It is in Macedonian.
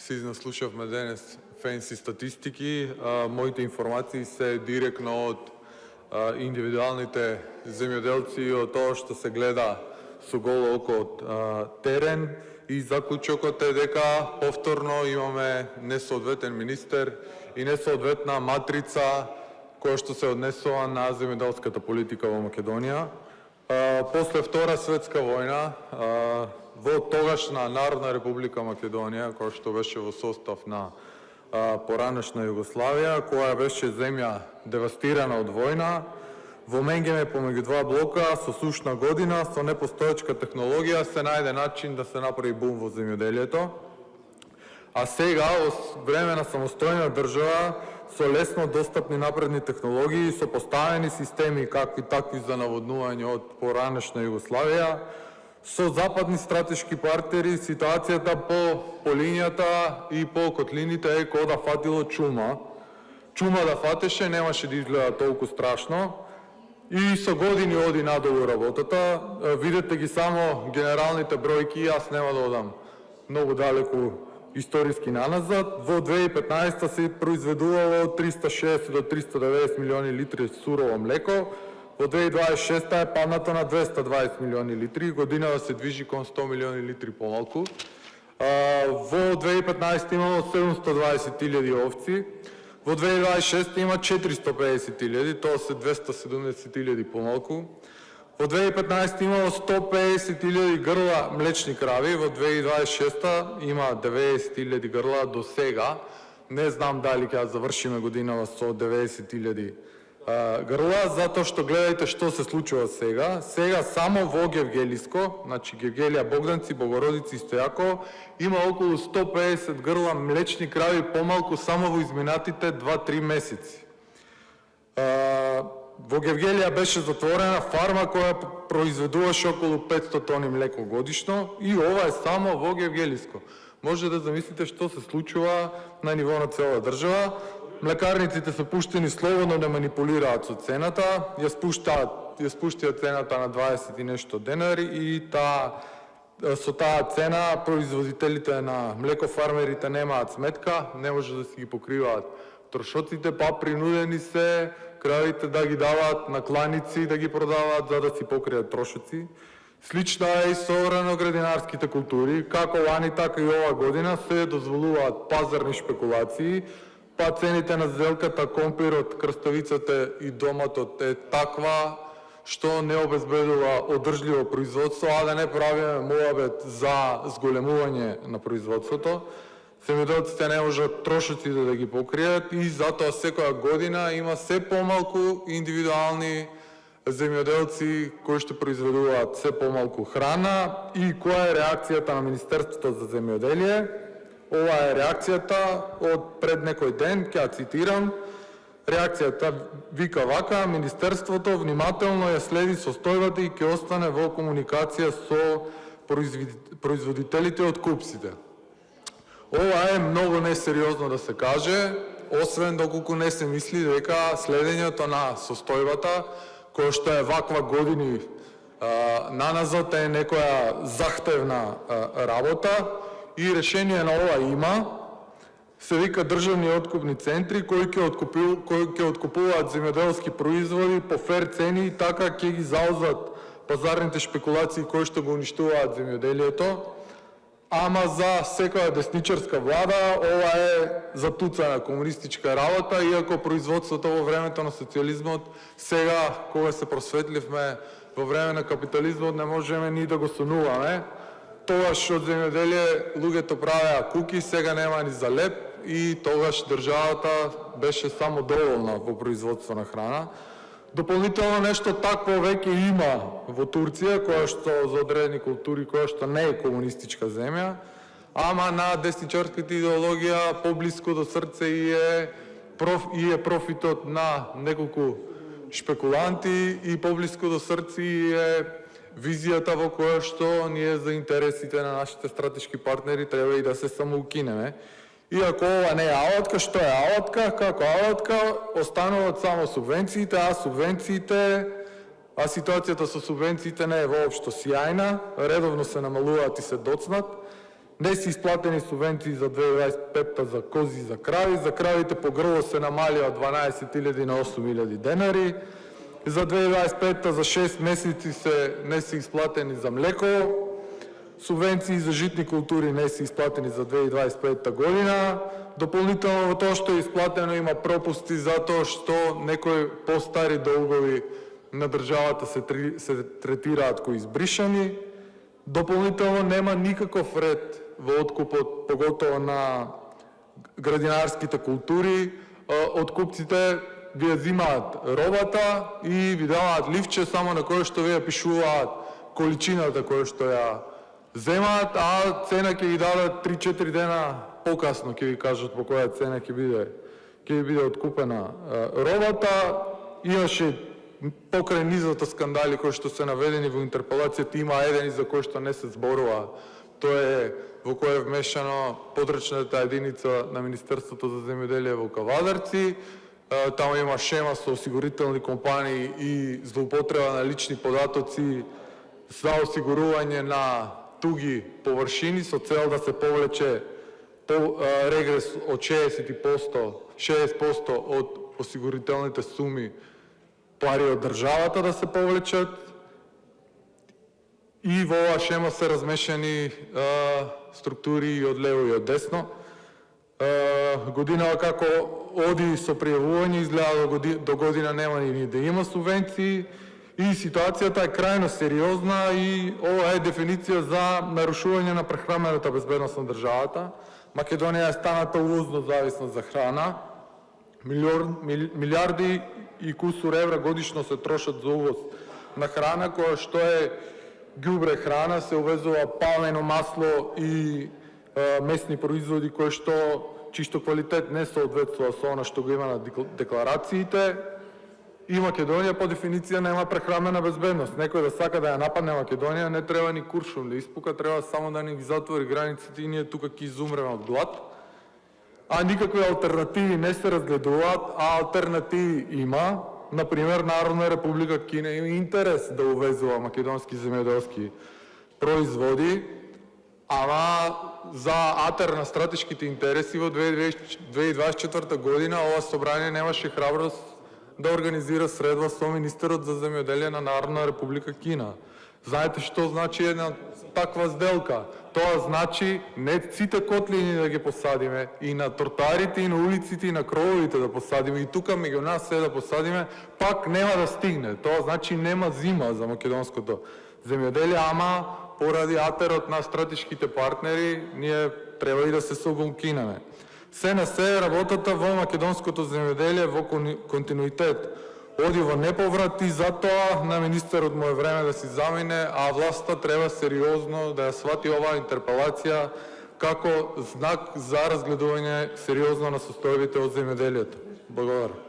Си наслушавме денес фенси статистики. Моите информации се директно од индивидуалните земјоделци и од тоа што се гледа со голо око од терен, и заклучокот е дека повторно имаме несоодветен министер и несоодветна матрица која што се однесува на земјоделската политика во Македонија. После Втора светска војна, во тогашна Народна република Македонија, која што беше во состав на поранешна Југославија, која беше земја девастирана од војна, во Менгеме помеѓу два блока, со сушна година, со непостоечка технологија, се најде начин да се направи бум во земјоделието. А сега, во време на самостојна држава, со лесно достапни напредни технологии, со поставени системи какви такви за наводнување од поранешна Југославија, со западни стратешки партнери, ситуацијата по линијата и по котлините е како да фатило чума. Чума да фатеше, немаше да изгледа толку страшно. И со години оди надолу работата. Видете ги само генералните бројки, јас нема да одам многу далеку историски наназад. Во 2015 се произведувало 360 до 390 милиони литри сурово млеко. Во 2026 е паднато на 220 милиони литри, година да се движи кон 100 милиони литри помалку. Во 2015 имало 720.000 овци, во 2026 има 450.000, тоа се 270.000 помалку. Во 2015 имало 150.000 грла млечни крави, во 2026 има 90.000 грла до сега. Не знам дали ќе завршиме годинава со 90.000 грла, затоа што гледајте што се случува сега. Сега само во Гевгелиско, значи Гевгелија, Богданци, Богородици и Стојаково, има околу 150 грла млечни крави помалку само во изминатите 2-3 месеци. Во Гевгелија беше затворена фарма која произведуваше околу 500 тони млеко годишно, и ова е само во Гевгелиско. Може да замислите што се случува на ниво на цела држава. Млекарниците се пуштени слободно да манипулираат со цената, ја спуштија цената на 20 и нешто денари, и со таа цена производителите на млекофармерите немаат сметка, не може да си ги покриваат трошоците, па принудени се кравите да ги даваат на кланици да ги продаваат за да си покријат трошоци. Слична е и со раноградинарските култури, како лани така и ова година се дозволуваат пазарни шпекулации, па цените на зелката, компирот, крставицата и доматот е таква што не обезбедува одржливо производство, а да не правиме моабет за зголемување на производството. Земјоделците не можат трошоците да ги покријат и затоа секоја година има се помалку индивидуални земјоделци кои што произведуваат се помалку храна. И која е реакцијата на Министерството за земјоделие? Ова е реакцијата од пред некој ден, ќе ја цитирам. Реакцијата вика вака: Министерството внимателно ја следи состојбата и ќе остане во комуникација со производителите од купците. Ова е многу несериозно да се каже, освен доколку не се мисли дека следењето на состојбата, која што е ваква години наназад, е некоја захтевна работа, и решение на ова има. Се вика државни откупни центри кои ќе откупуваат земјоделски производи по фер цени, и така ќе ги заузат пазарните шпекулации кои што го уништуваат земјоделието. Ама за секоја десничарска влада ова е затуцана комунистичка работа, иако производството во времето на социјализмот, сега кога се просветливме во време на капитализмот, не можеме ни да го сонуваме. Тогаш од земјоделие луѓето правеа куки, сега нема ни за леп, и тогаш државата беше само доволна во производство на храна. Дополнително нешто такво веќе има во Турција, која што за одредени култури, која што не е комунистичка земја, ама на десничарската идеологија поблиску до срце и е профитот на неколку шпекуланти, и поблиску до срце е визијата во која што ние за интересите на нашите стратешки партнери треба и да се самоукинеме. Иако ова не е алатка, што е алатка? Како алатка остануваат само субвенциите, а ситуацијата со субвенциите не е воопшто сјајна, редовно се намалуваат и се доцнат. Не се исплатени субвенции за 2025 за кози и за крави. За кравите по грло се намалија од 12.000 на 8.000 денари. За 2025 за 6 месеци не се исплатени за млеко. Субвенции за житни култури не се исплатени за 2025 година. Дополнително во тоа што е исплатено има пропусти затоа што некои постари долгови на државата се третираат кои избришани. Дополнително нема никаков ред во откупот, поготово на градинарските култури. Откупците ви ја зимаат робата и ви даваат ливче само на кое што ви ја пишуваат количината која што ја земаат, а цена ќе ви дадат 3-4 дена покасно, ќе ви кажат по која цена ќе биде откупена робата. Имаше покрај низата скандали кои што се наведени во интерпелацијата, има еден за кој што не се зборува. Тоа е во кој е вмешано подрачната единица на Министерството за земјоделие во Кавадарци. Таму има шема со осигурителни компании и злоупотреба на лични податоци за осигурување на туги површини со цел да се повлече регрес од 60% од осигурителните суми пари од државата да се повлечат. И во оваа шема се размешани структури и од лево и од десно. Годинава како оди со пријавување, изгледа до година нема ни да има субвенции и ситуацијата е крајно сериозна и ова е дефиниција за нарушување на прехранената безбедност на државата. Македонија е станата увозно зависна за храна. Милиарди и кусур евра годишно се трошат за увоз на храна, која што е ѓубре храна, се увезува палмено масло и месни производи кои чисто квалитет не соодветствува со она што го има на декларациите. И Македонија по дефиниција нема прехранена безбедност. Некој да сака да ја нападне Македонија, не треба ни куршум да испука, треба само да ни ги затвори границите и ние тука ќе изумреме од глад. А никакви алтернативи не се разгледуваат, а алтернативи има. Например, Народна република Кина има интерес да увезува македонски земјоделски производи, ама за атер на стратешките интереси во 2024 година ова собрание немаше храброст да организира средба со министерот за земјоделие на Народна република Кина. Знаете што значи една таква сделка? Тоа значи не сите котлини да ги посадиме, и на тротоарите, и на улиците, и на крововите да посадиме, и тука меѓу нас се да посадиме, пак нема да стигне. Тоа значи нема зима за македонското земјоделие, ама поради атерот на стратешките партнери, ние треба и да се собункинеме. Се на се работата во македонското земјоделие во континуитет оди во неповрат и затоа на министерот му е време да си замине, а власта треба сериозно да ја свати оваа интерпелација како знак за разгледување сериозно на состојбите од земјоделието. Благодарам.